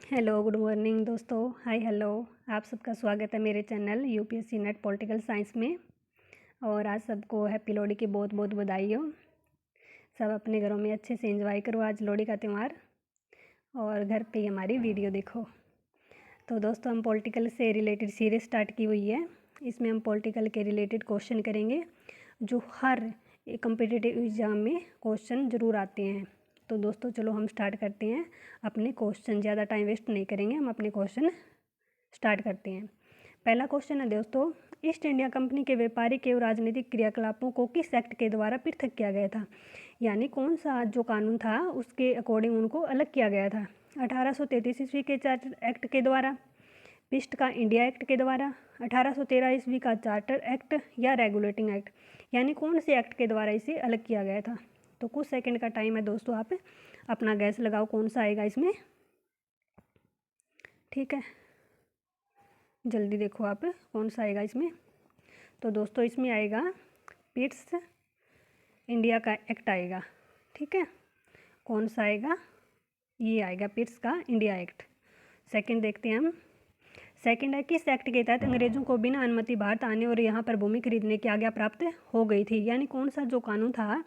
Hello good morning दोस्तों। Hi hello. आप सबका स्वागत है मेरे channel UPSC net political science में। और आज सबको हैप्पी लोहड़ी की बहुत बहुत बधाई हो। सब अपने घरों में अच्छे से एंजॉय करो आज लोहड़ी का त्यौहार, और घर पे ही हमारी वीडियो देखो। तो दोस्तों, हम पॉलिटिकल से रिलेटेड सीरीज स्टार्ट की हुई है। इसमें हम पॉलिटिकल के रिलेटेड क्वेश्चन करेंगे जो हर कम्पिटिटिव एग्ज़ाम में क्वेश्चन ज़रूर आते हैं। तो दोस्तों चलो हम स्टार्ट करते हैं अपने क्वेश्चन। ज़्यादा टाइम वेस्ट नहीं करेंगे, हम अपने क्वेश्चन स्टार्ट करते हैं। पहला क्वेश्चन है दोस्तों, ईस्ट इंडिया कंपनी के व्यापारिक एवं राजनीतिक क्रियाकलापों को किस एक्ट के द्वारा पृथक किया गया था? यानी कौन सा जो कानून था उसके अकॉर्डिंग उनको अलग किया गया था? 1833 ईस्वी के चार्टर एक्ट के द्वारा, पिस्ट का इंडिया एक्ट के द्वारा, 1813 ईस्वी का चार्टर एक्ट या रेगुलेटिंग एक्ट? यानी कौन से एक्ट के द्वारा इसे अलग किया गया था? तो कुछ सेकंड का टाइम है दोस्तों, आप अपना गैस लगाओ कौन सा आएगा इसमें। ठीक है, जल्दी देखो आप कौन सा आएगा इसमें। तो दोस्तों इसमें आएगा पिट्स इंडिया का एक्ट आएगा। ठीक है, कौन सा आएगा? ये आएगा पिट्स का इंडिया एक्ट। सेकंड देखते हैं हम। सेकंड है, किस एक्ट के तहत अंग्रेजों को बिना अनुमति भारत आने और यहाँ पर भूमि खरीदने की आज्ञा प्राप्त हो गई थी? यानी कौन सा जो कानून था,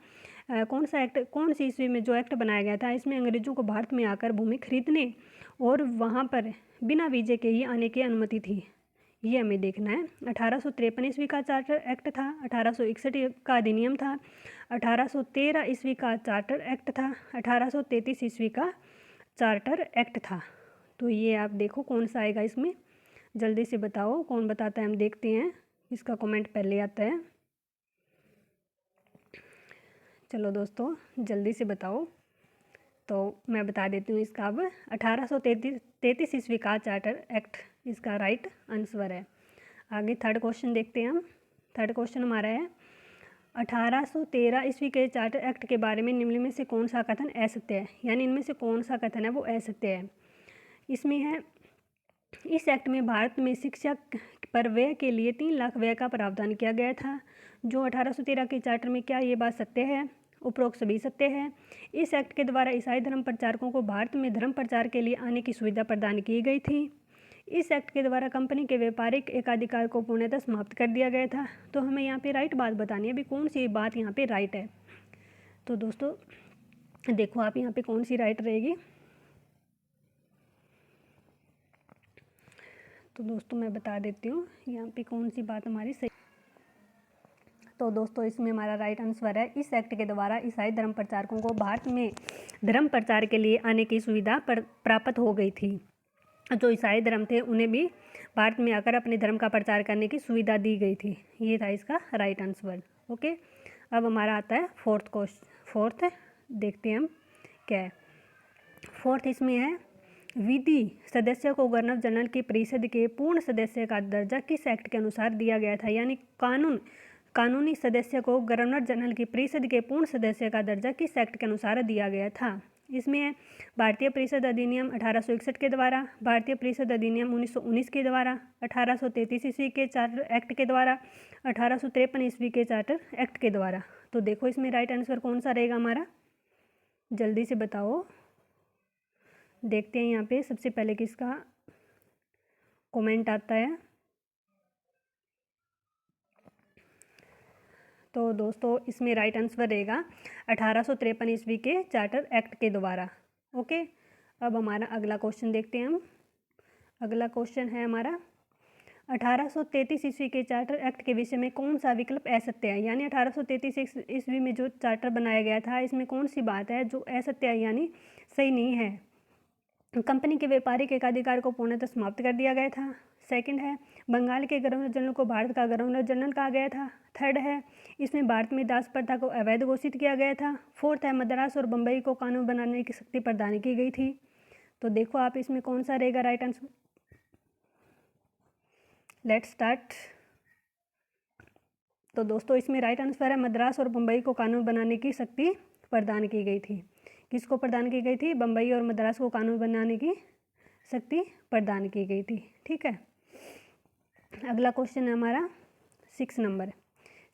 कौन सा एक्ट, कौन सी ईस्वी में जो एक्ट बनाया गया था, इसमें अंग्रेजों को भारत में आकर भूमि खरीदने और वहाँ पर बिना वीजे के ही आने की अनुमति थी? ये हमें देखना है। 1853 ईस्वी का चार्टर एक्ट था, 1861 का अधिनियम था, 1813 ईस्वी का चार्टर एक्ट था, 1833 ईस्वी का चार्टर एक्ट था। तो ये आप देखो कौन सा आएगा इसमें, जल्दी से बताओ कौन बताता है, हम देखते हैं इसका कमेंट पहले आता है। चलो दोस्तों जल्दी से बताओ। तो मैं बता देती हूँ इसका अब, 1833 ईस्वी का चार्टर एक्ट इसका राइट आंसर है। आगे थर्ड क्वेश्चन देखते हैं हम। थर्ड क्वेश्चन हमारा है, 1813 ईस्वी के चार्टर एक्ट के बारे में निम्न में से कौन सा कथन असत्य है? यानी इनमें से कौन सा कथन है वो असत्य है? इसमें है, इस एक्ट में भारत में शिक्षा पर व्यय के लिए 3 लाख व्यय का प्रावधान किया गया था। जो 1813 के चार्टर में, क्या ये बात सत्य है? उपरोक्त सभी सत्य है। इस एक्ट के द्वारा ईसाई धर्म प्रचारकों को भारत में धर्म प्रचार के लिए आने की सुविधा प्रदान की गई थी। इस एक्ट के द्वारा कंपनी के व्यापारिक एकाधिकार को पूर्णतः समाप्त कर दिया गया था। तो हमें यहाँ पे राइट बात बतानी है, अभी कौन सी बात यहाँ पे राइट है? तो दोस्तों देखो आप यहाँ पे कौन सी राइट रहेगी। तो दोस्तों मैं बता देती हूँ यहाँ पे कौन सी बात हमारी सही। तो दोस्तों इसमें हमारा राइट आंसर है, इस एक्ट के द्वारा ईसाई धर्म प्रचारकों को भारत में धर्म प्रचार के लिए आने की सुविधा प्राप्त हो गई थी। जो ईसाई धर्म थे उन्हें भी भारत में आकर अपने धर्म का प्रचार करने की सुविधा दी गई थी। ये था इसका राइट आंसर। ओके, अब हमारा आता है फोर्थ क्वेश्चन। फोर्थ देखते हैं हम क्या है। फोर्थ इसमें है, विधि सदस्य को गवर्नर जनरल की परिषद के पूर्ण सदस्य का दर्जा किस एक्ट के अनुसार दिया गया था? यानी कानूनी सदस्य को गवर्नर जनरल की परिषद के पूर्ण सदस्य का दर्जा किस एक्ट के अनुसार दिया गया था? इसमें है, भारतीय परिषद अधिनियम 1861 के द्वारा, भारतीय परिषद अधिनियम 1919 के द्वारा, 1833 ईस्वी के चार्टर एक्ट के द्वारा, 1853 ईस्वी के चार्टर एक्ट के द्वारा। तो देखो इसमें राइट आंसर कौन सा रहेगा हमारा, जल्दी से बताओ। देखते हैं यहाँ पे सबसे पहले किसका कमेंट आता है। तो दोस्तों इसमें राइट आंसर रहेगा 1853 ईस्वी के चार्टर एक्ट के द्वारा। ओके, अब हमारा अगला क्वेश्चन देखते हैं हम। अगला क्वेश्चन है हमारा, 1833 ईस्वी के चार्टर एक्ट के विषय में कौन सा विकल्प असत्य है? यानी 1833 ईस्वी में जो चार्टर बनाया गया था इसमें कौन सी बात है जो असत्य है, यानी सही नहीं है? कंपनी के व्यापारिक एकाधिकार को पूर्णतः समाप्त कर दिया गया था। सेकंड है, बंगाल के गवर्नर जनरल को भारत का गवर्नर जनरल कहा गया था। थर्ड है, इसमें भारत में दास प्रथा को अवैध घोषित किया गया था। फोर्थ है, मद्रास और बम्बई को कानून बनाने की शक्ति प्रदान की गई थी। तो देखो आप इसमें कौन सा रहेगा राइट आंसर। Let's start. तो दोस्तों इसमें राइट आंसर है, मद्रास और बम्बई को कानून बनाने की शक्ति प्रदान की गई थी। किसको प्रदान की गई थी? बम्बई और मद्रास को कानून बनाने की शक्ति प्रदान की गई थी। ठीक है, अगला क्वेश्चन है हमारा 6 नंबर।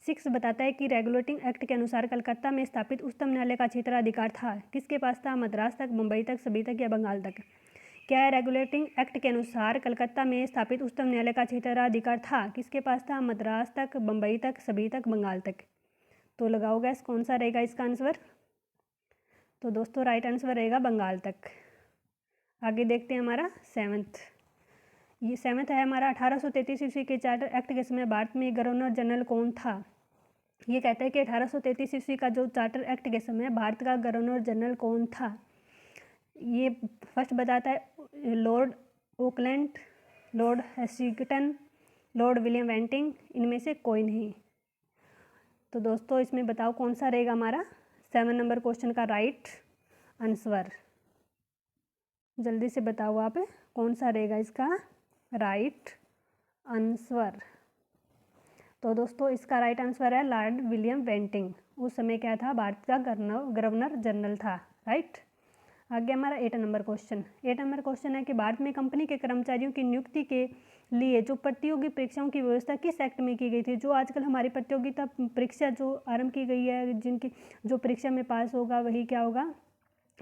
6 बताता है कि रेगुलेटिंग एक्ट के अनुसार कलकत्ता में स्थापित उच्चतम न्यायालय का क्षेत्राधिकार था किसके पास था? मद्रास तक, मुंबई तक, सभी तक या बंगाल तक? क्या है? रेगुलेटिंग एक्ट के अनुसार कलकत्ता में स्थापित उच्चतम न्यायालय का क्षेत्राधिकार था, किसके पास था? मद्रास तक, बम्बई तक, सभी तक, बंगाल तक। तो लगाओ गैस, कौन सा रहेगा इसका आंसर? तो दोस्तों राइट आंसर रहेगा बंगाल तक। आगे देखते हैं हमारा सेवन्थ। ये सेवन्थ है हमारा 1833 ईस्वी के चार्टर एक्ट के समय भारत में गवर्नर जनरल कौन था? ये कहता है कि 1833 ईस्वी का जो चार्टर एक्ट के समय भारत का गवर्नर जनरल कौन था? ये फर्स्ट बताता है Lord Auckland, Lord Hastings, Lord William Bentinck, इनमें से कोई नहीं। तो दोस्तों इसमें बताओ कौन सा रहेगा हमारा 7 नंबर क्वेश्चन का राइट आंसर? जल्दी से बताओ आप, कौन सा रहेगा इसका राइट आंसर? तो दोस्तों इसका राइट आंसर है लॉर्ड विलियम बेंटिंक। उस समय क्या था? भारत का गवर्नर जनरल था। राइट। आगे हमारा 8 नंबर क्वेश्चन। 8 नंबर क्वेश्चन है कि भारत में कंपनी के कर्मचारियों की नियुक्ति के लिए जो प्रतियोगी परीक्षाओं की व्यवस्था किस एक्ट में की गई थी? जो आजकल हमारी प्रतियोगिता परीक्षा जो आरंभ की गई है, जिनकी जो परीक्षा में पास होगा वही क्या होगा?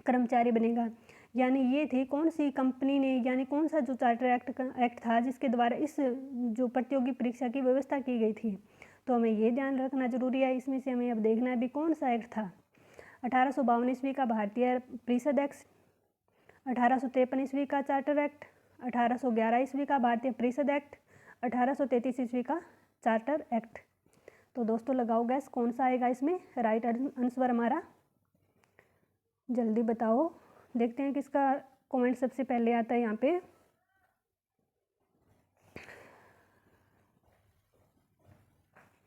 कर्मचारी बनेगा। यानी ये थी कौन सी कंपनी ने, यानी कौन सा जो चार्टर एक्ट था जिसके द्वारा इस जो प्रतियोगी परीक्षा की व्यवस्था की गई थी? तो हमें ये ध्यान रखना जरूरी है। इसमें से हमें अब देखना है भी कौन सा एक्ट था। 1852 ईस्वी का भारतीय परिषद एक्ट, 1853 ईस्वी का चार्टर एक्ट, 1811 ईस्वी का भारतीय परिषद एक्ट, 1833 ईस्वी का चार्टर एक्ट। तो दोस्तों लगाओ गैस, कौन सा आएगा इसमें राइट आंसर हमारा? जल्दी बताओ। देखते हैं किसका कमेंट सबसे पहले आता है यहाँ पे।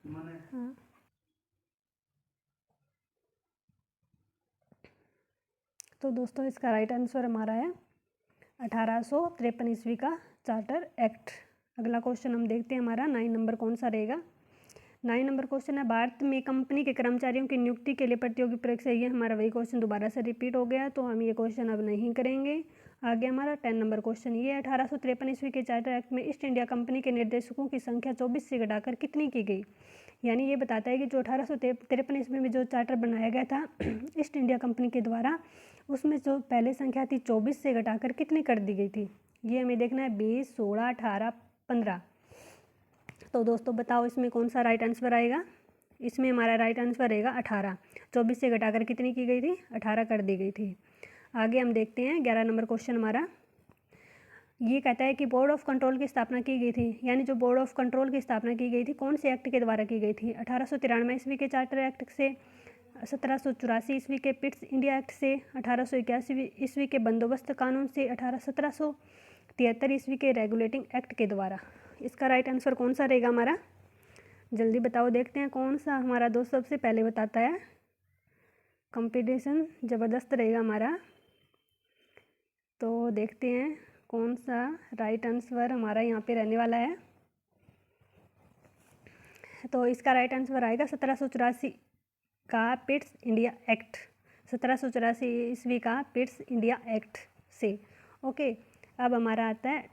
हाँ। तो दोस्तों इसका राइट आंसर हमारा है 1853 ईस्वी का चार्टर एक्ट। अगला क्वेश्चन हम देखते हैं हमारा 9 नंबर कौन सा रहेगा। 9 नंबर क्वेश्चन है भारत में कंपनी के कर्मचारियों की नियुक्ति के लिए प्रतियोगी परीक्षा। ये हमारा वही क्वेश्चन दोबारा से रिपीट हो गया, तो हम ये क्वेश्चन अब नहीं करेंगे। आगे हमारा 10 नंबर क्वेश्चन। ये 1853 ईस्वी के चार्टर एक्ट में ईस्ट इंडिया कंपनी के निर्देशकों की संख्या 24 से घटाकर कितनी की गई? यानी ये बताता है कि जो 1853 ईस्वी में जो चार्टर बनाया गया था ईस्ट इंडिया कंपनी के द्वारा, उसमें जो पहले संख्या थी 24 से घटाकर कितनी कर दी गई थी? ये हमें देखना है 20, 16, 18, 15। तो दोस्तों बताओ इसमें कौन सा राइट आंसर आएगा? इसमें हमारा राइट आंसर रहेगा 18। 24 से घटाकर कितनी की गई थी? 18 कर दी गई थी। आगे हम देखते हैं 11 नंबर क्वेश्चन हमारा। ये कहता है कि बोर्ड ऑफ कंट्रोल की स्थापना की गई थी। यानी जो बोर्ड ऑफ कंट्रोल की स्थापना की गई थी कौन से एक्ट के द्वारा की गई थी? 1893 ईस्वी के चार्टर एक्ट से, 1784 ईस्वी के पिट्स इंडिया एक्ट से, 1881 ईस्वी के बंदोबस्त कानून से, 1773 ईस्वी के रेगुलेटिंग एक्ट के द्वारा। इसका राइट आंसर कौन सा रहेगा हमारा? जल्दी बताओ, देखते हैं कौन सा हमारा दोस्त सबसे पहले बताता है। कंपटीशन ज़बरदस्त रहेगा हमारा, तो देखते हैं कौन सा राइट आंसर हमारा यहाँ पे रहने वाला है। तो इसका राइट आंसर आएगा 1784 का पिट्स इंडिया एक्ट, 1784 ईस्वी का पिट्स इंडिया एक्ट से। ओके, अब हमारा आता है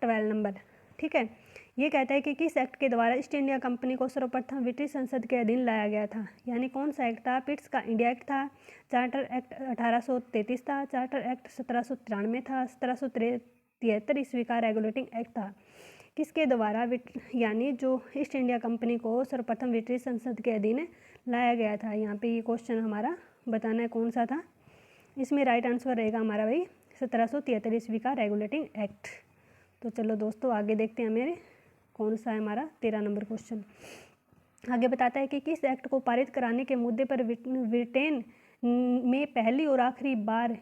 12 नंबर। ठीक है, ये कहता है कि किस एक्ट के द्वारा ईस्ट इंडिया कंपनी को सर्वप्रथम ब्रिटिश संसद के अधीन लाया गया था? यानी कौन सा एक्ट था? पिट्स का इंडिया एक्ट था, चार्टर एक्ट 1833 था, चार्टर एक्ट 1793 था, 1773 ईस्वी का रेगुलेटिंग एक्ट था। किसके द्वारा यानी जो ईस्ट इंडिया कंपनी को सर्वप्रथम ब्रिटिश संसद के अधीन लाया गया था? यहाँ पे ये क्वेश्चन हमारा बताना है कौन सा था। इसमें राइट आंसर रहेगा हमारा भाई 1773 ईस्वी का रेगुलेटिंग एक्ट। तो चलो दोस्तों आगे देखते हैं मेरे कौन सा है हमारा 13 नंबर क्वेश्चन। आगे बताता है कि किस एक्ट को पारित कराने के मुद्दे पर ब्रिटेन में पहली और आखिरी बार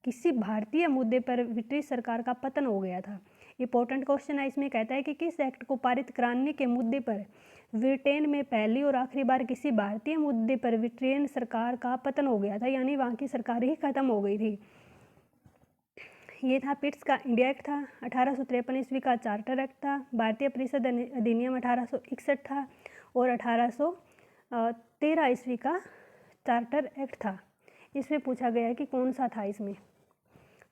किसी भारतीय मुद्दे पर ब्रिटिश सरकार का पतन हो गया था? इंपॉर्टेंट क्वेश्चन है। इसमें कहता है कि किस एक्ट को पारित कराने के मुद्दे पर ब्रिटेन में पहली और आखिरी बार किसी भारतीय मुद्दे पर ब्रिटेन सरकार का पतन हो गया था, यानी वहाँ की सरकार ही खत्म हो गई थी। ये था पिट्स का इंडिया एक्ट था, 1853 ईस्वी का चार्टर एक्ट था, भारतीय परिषद अधिनियम 1861 था और 1813 ईस्वी का चार्टर एक्ट था। इसमें पूछा गया है कि कौन सा था इसमें।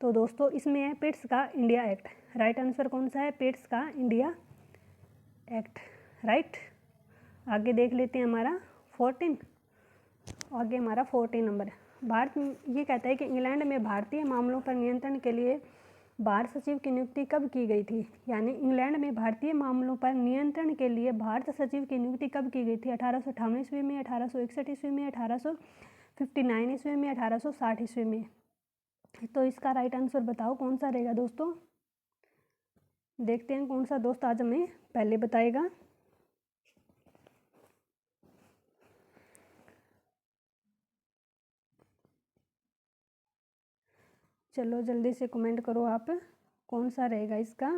तो दोस्तों इसमें है पिट्स का इंडिया एक्ट। राइट आंसर कौन सा है? पिट्स का इंडिया एक्ट। राइट। आगे देख लेते हैं हमारा 14। आगे हमारा 14 नंबर। भारत ये कहता है कि इंग्लैंड में भारतीय मामलों पर नियंत्रण के लिए भारत सचिव की नियुक्ति कब की गई थी? यानी इंग्लैंड में भारतीय मामलों पर नियंत्रण के लिए भारत सचिव की नियुक्ति कब की गई थी? 1858 ईस्वी में, 1861 ईस्वी में, 1859 ईस्वी में, 1860 ईस्वी में। तो इसका राइट आंसर बताओ कौन सा रहेगा दोस्तों। देखते हैं कौन सा दोस्त आज हमें पहले बताएगा। चलो जल्दी से कमेंट करो आप, कौन सा रहेगा इसका।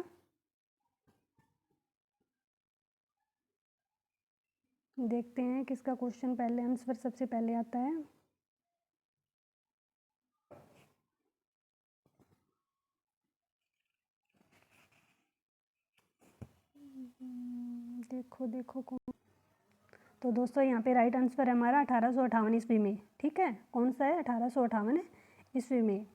देखते हैं किसका क्वेश्चन पहले आंसर सबसे पहले आता है। देखो देखो कौन। तो दोस्तों यहाँ पे राइट आंसर है हमारा 1858 ईस्वी में। ठीक है, कौन सा है? 1858 ईस्वी में।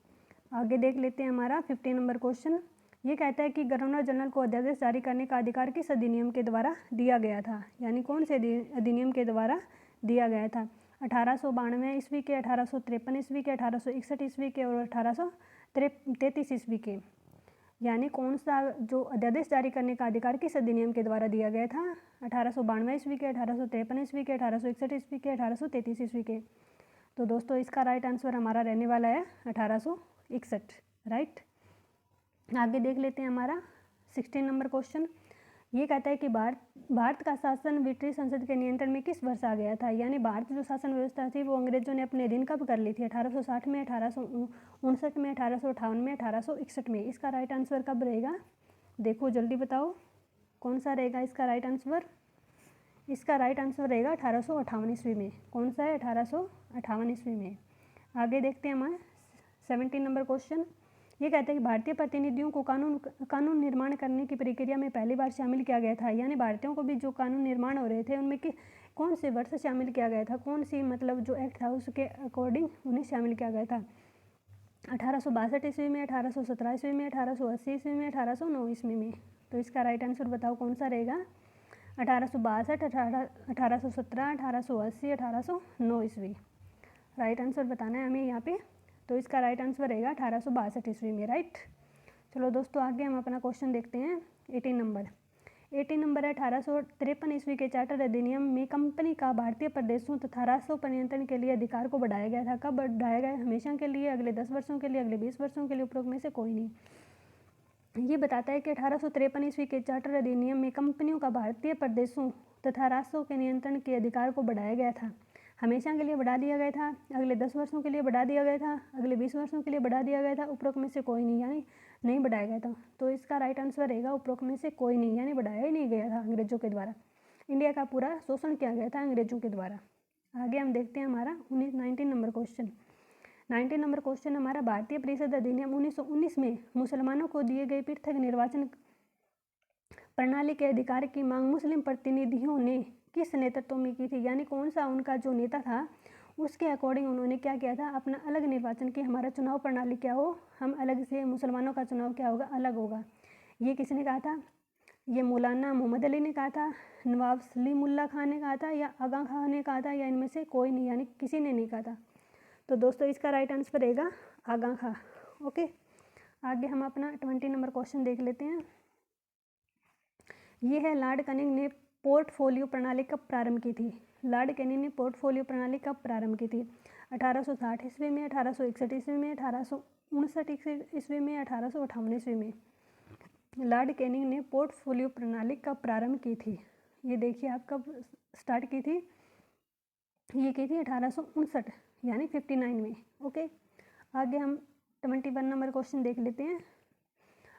आगे देख लेते हैं हमारा 15 नंबर क्वेश्चन। ये कहता है कि गवर्नर जनरल को अध्यादेश जारी करने का अधिकार किस अधिनियम के द्वारा दिया गया था? यानी कौन से अधिनियम के द्वारा दिया गया था? 1892 ईस्वी के, 1853 ईस्वी के, 1861 ईस्वी के और 1833 ईस्वी के। यानी कौन सा जो अध्यादेश जारी करने का अधिकार किस अधिनियम के द्वारा दिया गया था? 1892 ईस्वी के, 1853 ईस्वी के, 1861 ईस्वी के, 1833 ईस्वी के। तो दोस्तों इसका राइट आंसर हमारा रहने वाला है 1861। राइट। आगे देख लेते हैं हमारा 16 नंबर क्वेश्चन। ये कहता है कि भारत का शासन ब्रिटिश संसद के नियंत्रण में किस वर्ष आ गया था? यानी भारत जो शासन व्यवस्था थी वो अंग्रेजों ने अपने अधीन कब कर ली थी? 1860 में, 1859 में, 1858 में, 1861 में। इसका राइट आंसर कब रहेगा? देखो जल्दी बताओ कौन सा रहेगा इसका राइट आंसर। इसका राइट आंसर रहेगा 1858 ईस्वी में। कौन सा है? 1858 ईस्वी में। आगे देखते हैं हमारे 17 नंबर क्वेश्चन। ये कहते हैं कि भारतीय प्रतिनिधियों को कानून निर्माण करने की प्रक्रिया में पहली बार शामिल किया गया था। यानी भारतीयों को भी जो कानून निर्माण हो रहे थे उनमें कौन से वर्ष शामिल किया गया था? कौन सी मतलब जो एक्ट था उसके अकॉर्डिंग उन्हें शामिल किया गया था? 1862 ईस्वी में, 1817 ईस्वी में, 1880 ईस्वी में, 1809 ईस्वी में। तो इसका राइट आंसर बताओ कौन सा रहेगा? 1862, 1817, 1880, 1809 ईस्वी। राइट आंसर बताना है हमें यहाँ पे। तो इसका राइट आंसर रहेगा 1862 ईस्वी में। राइट। चलो दोस्तों आगे हम अपना क्वेश्चन देखते हैं 18 नंबर। 18 नंबर है 1853 ईस्वी के चार्टर अधिनियम में कंपनी का भारतीय प्रदेशों तथा राष्ट्रों पर नियंत्रण के लिए अधिकार को बढ़ाया गया था। कब बढ़ाया गया? हमेशा के लिए, अगले 10 वर्षों के लिए, अगले 20 वर्षों के लिए, उपरोक्त में से कोई नहीं। ये बताता है कि 1853 ईस्वी के चार्टर अधिनियम में कंपनियों का भारतीय प्रदेशों तथा राष्ट्रों के नियंत्रण के अधिकार को बढ़ाया गया था। हमेशा के लिए बढ़ा दिया गया था, अगले 10 वर्षों के लिए बढ़ा दिया गया था, अगले 20 वर्षों के लिए बढ़ा दिया गया था, उपरोक्त में से कोई नहीं, यानी नहीं बढ़ाया गया था। तो इसका राइट आंसर रहेगा उपरोक्त में से कोई नहीं, यानी बढ़ाया ही नहीं गया था अंग्रेजों के द्वारा। इंडिया का पूरा शोषण किया गया था अंग्रेजों के द्वारा। आगे हम देखते हैं हमारा 19 नंबर क्वेश्चन। 19 नंबर क्वेश्चन हमारा भारतीय परिषद अधिनियम 1919 में मुसलमानों को दिए गए पृथक निर्वाचन प्रणाली के अधिकार की मांग मुस्लिम प्रतिनिधियों ने किस नेतृत्व में की थी? यानी कौन सा उनका जो नेता था उसके अकॉर्डिंग उन्होंने क्या किया था? अपना अलग निर्वाचन की, हमारा चुनाव प्रणाली क्या हो, हम अलग से, मुसलमानों का चुनाव क्या होगा? अलग होगा। ये किसने कहा था? ये मौलाना मोहम्मद अली ने कहा था, नवाब सलीमुल्लाह खान ने कहा था, या आगा खान ने कहा था, या इनमें से कोई नहीं, यानी किसी ने नहीं कहा था। तो दोस्तों इसका राइट आंसर रहेगा आगा खां। ओके। आगे हम अपना 20 नंबर क्वेश्चन देख लेते हैं। ये है लॉर्ड कैनिंग ने पोर्टफोलियो प्रणाली कब प्रारंभ की थी? लॉर्ड कैनिंग ने पोर्टफोलियो प्रणाली कब प्रारंभ की थी? 1860 ईस्वी में, 1861 ईस्वी में, 1859 ईस्वी में, 1858 ईस्वी में। लॉर्ड कैनिंग ने पोर्टफोलियो प्रणाली कब प्रारंभ की थी? ये देखिए आप कब स्टार्ट की थी? ये की थी 1859 यानी 59 में। ओके। आगे हम 21 नंबर क्वेश्चन देख लेते हैं।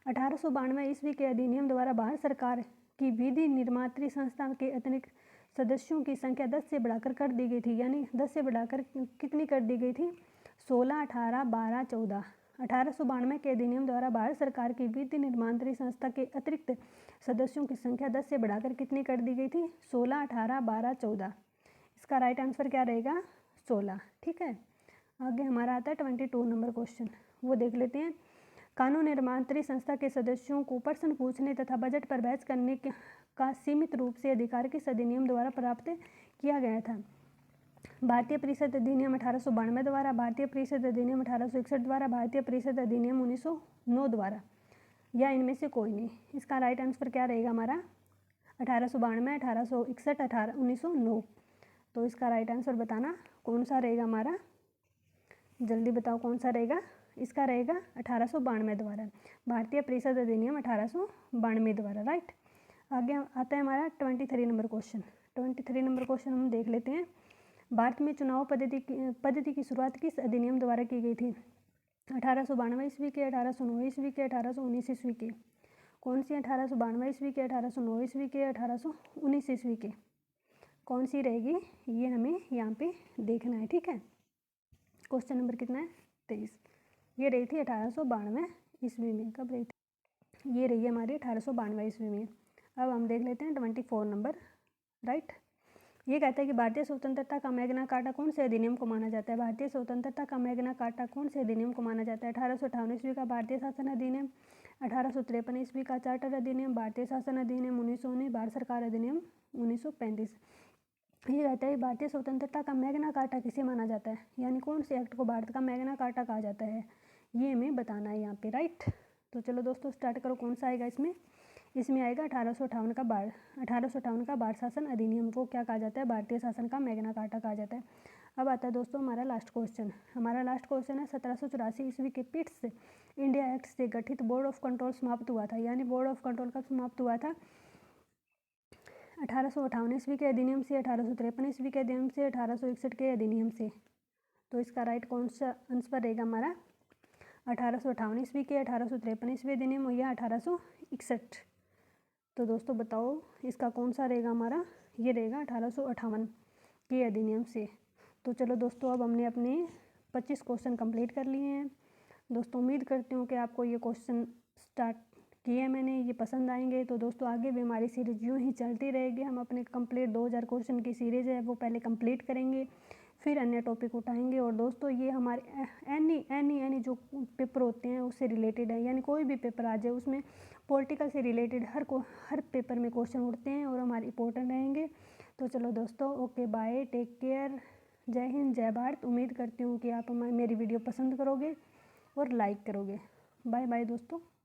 1892 ईस्वी के अधिनियम द्वारा भारत सरकार की विधि निर्मात्री संस्था के अतिरिक्त सदस्यों की संख्या 10 से बढ़ाकर कर दी गई थी। यानी 10 से बढ़ाकर कितनी कर दी गई थी? 16, 18, 12, 14। 1892 के अधिनियम द्वारा भारत सरकार की विधि निर्मात्री संस्था के अतिरिक्त सदस्यों की संख्या 10 से बढ़ाकर कितनी कर दी गई थी? 16, 18, 12, 14। इसका राइट आंसर क्या रहेगा? 16। ठीक है। आगे हमारा आता है 22 नंबर क्वेश्चन, वो देख लेते हैं। कानून निर्मात्री संस्था के सदस्यों को प्रश्न पूछने तथा बजट पर बहस करने का सीमित रूप से अधिकार किस अधिनियम द्वारा प्राप्त किया गया था? भारतीय परिषद अधिनियम 1892 द्वारा, भारतीय परिषद अधिनियम 1861 द्वारा, भारतीय परिषद अधिनियम 1909 द्वारा। या इनमें से कोई नहीं। इसका राइट आंसर क्या रहेगा हमारा 1892, 1861, 1909। तो इसका राइट आंसर बताना कौन सा रहेगा हमारा, जल्दी बताओ कौन सा रहेगा। इसका रहेगा 1892 द्वारा, भारतीय परिषद अधिनियम 1892 द्वारा, राइट। आगे आता है हमारा 23 नंबर क्वेश्चन। 23 नंबर क्वेश्चन हम देख लेते हैं। भारत में चुनाव पद्धति की शुरुआत किस अधिनियम द्वारा की गई थी? 1892 ईस्वी के, 1809 ईस्वी के, 1819 ईस्वी के। कौन सी 1892 ईस्वी के, 1809 ईस्वी के, 1819 ईस्वी के? कौन सी रहेगी ये हमें यहाँ पे देखना है, ठीक है। क्वेश्चन नंबर कितना है 23। ये रही थी 1892 ईस्वी में। कब रही थी? ये रही है हमारी 1892 ईस्वी में। अब हम देख लेते हैं 24 नंबर, राइट। ये कहता है कि भारतीय स्वतंत्रता का मैग्ना कार्टा कौन से अधिनियम को माना जाता है? भारतीय स्वतंत्रता का मैग्ना कार्टा कौन से अधिनियम को माना जाता है? 1858 ईस्वी का भारतीय शासन अधिनियम, 1853 ईस्वी का चार्टर अधिनियम, भारतीय शासन अधिनियम 1919, भारत सरकार अधिनियम 1935। ये कहता है भारतीय स्वतंत्रता का मैग्ना कार्टा किसे माना जाता है, यानी कौन से एक्ट को भारत का मैग्ना कार्टा कहा जाता है, ये हमें बताना है यहाँ पे, राइट। तो चलो दोस्तों स्टार्ट करो। कौन सा आएगा इसमें? इसमें आएगा 1858 का भारत शासन अधिनियम को क्या कहा जाता है? भारतीय शासन का मैग्ना कार्टा कहा जाता है। अब आता है दोस्तों हमारा लास्ट क्वेश्चन। हमारा लास्ट क्वेश्चन है 1784 ईस्वी के पिट्स इंडिया एक्ट से गठित बोर्ड ऑफ कंट्रोल समाप्त हुआ था, यानी बोर्ड ऑफ कंट्रोल कब समाप्त हुआ था? 1858 ईस्वी के अधिनियम से, 1853 ईस्वी के अधिनियम से, 1861 के अधिनियम से। तो इसका राइट कौन सा आंसर रहेगा हमारा? 1858 ईस्वी के, 1853 ईस्वी अधिनियम या 1861। तो दोस्तों बताओ इसका कौन सा रहेगा हमारा? ये रहेगा 1858 के अधिनियम से। तो चलो दोस्तों अब हमने अपने 25 क्वेश्चन कंप्लीट कर लिए हैं। दोस्तों उम्मीद करती हूँ कि आपको ये क्वेश्चन स्टार्ट किए मैंने ये पसंद आएंगे। तो दोस्तों आगे भी हमारी सीरीज यूँ ही चलती रहेगी। हम अपने कंप्लीट 2000 क्वेश्चन की सीरीज़ है वो पहले कंप्लीट करेंगे, फिर अन्य टॉपिक उठाएंगे। और दोस्तों ये हमारे एनी जो पेपर होते हैं उससे रिलेटेड है, यानी कोई भी पेपर आ जाए उसमें पॉलिटिकल से रिलेटेड हर पेपर में क्वेश्चन उठते हैं और हमारे इंपॉर्टेंट रहेंगे। तो चलो दोस्तों ओके बाय, टेक केयर, जय हिंद जय भारत। उम्मीद करती हूँ कि आप मेरी वीडियो पसंद करोगे और लाइक करोगे। बाय बाय दोस्तों।